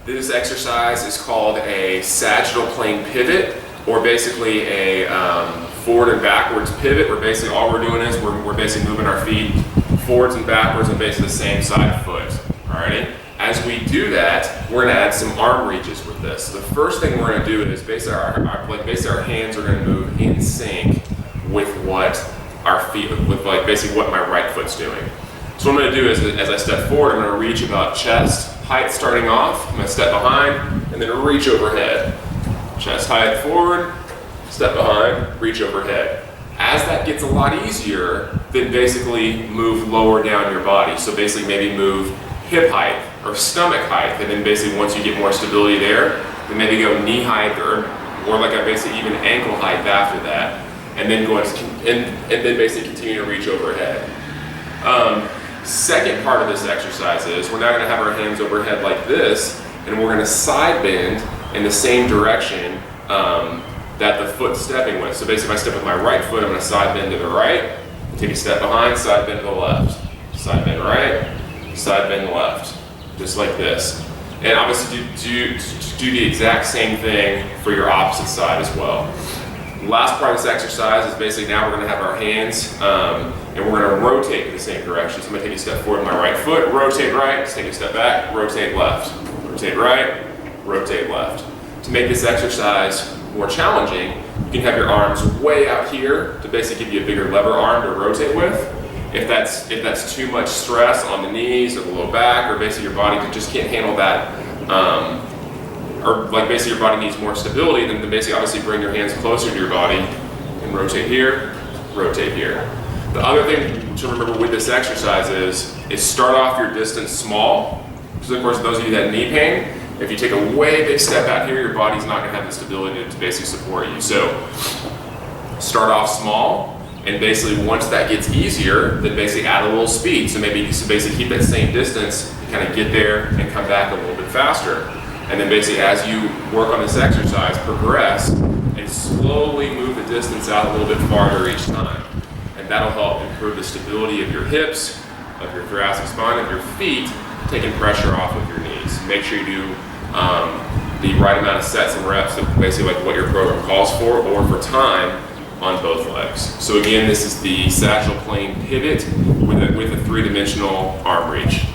This exercise is called a sagittal plane pivot, or basically a forward and backwards pivot, where basically all we're doing is we're basically moving our feet forwards and backwards on basically the same side foot. Alrighty? As we do that, we're going to add some arm reaches with this. So the first thing we're going to do is basically our hands are going to move in sync with what our feet, with basically what my right foot's doing. So what I'm going to do is, as I step forward, I'm going to reach about chest height starting off. I'm going to step behind and then reach overhead. Chest height forward, step behind, reach overhead. As that gets a lot easier, then basically move lower down your body. So basically maybe move hip height or stomach height, and then basically once you get more stability there, then maybe go knee height or like a basically even ankle height after that, and then then basically continue to reach overhead. Second part of this exercise is we're now going to have our hands overhead like this, and we're going to side bend in the same direction that the foot's stepping with. So basically if I step with my right foot, I'm going to side bend to the right, take a step behind, side bend to the left, side bend right, side bend left, just like this. And obviously do the exact same thing for your opposite side as well. Last part of this exercise is basically now we're going to have our hands and we're going to rotate in the same direction. So I'm going to take a step forward with my right foot, rotate right, take a step back, rotate left, rotate right, rotate left. To make this exercise more challenging, you can have your arms way out here to basically give you a bigger lever arm to rotate with. If that's too much stress on the knees or the low back, or basically your body just can't handle that, or like basically your body needs more stability, then basically obviously bring your hands closer to your body and rotate here, rotate here. The other thing to remember with this exercise is start off your distance small, because of course those of you that have knee pain, if you take a way big step out here, your body's not going to have the stability to basically support you. So start off small, and basically once that gets easier, then basically add a little speed. So maybe basically keep that same distance, kind of get there and come back a little bit faster. And then basically as you work on this exercise, progress and slowly move the distance out a little bit farther each time. And that'll help improve the stability of your hips, of your thoracic spine, of your feet, taking pressure off of your knees. Make sure you do the right amount of sets and reps of basically like what your program calls for, or for time on both legs. So again, this is the sagittal plane pivot with a three-dimensional arm reach.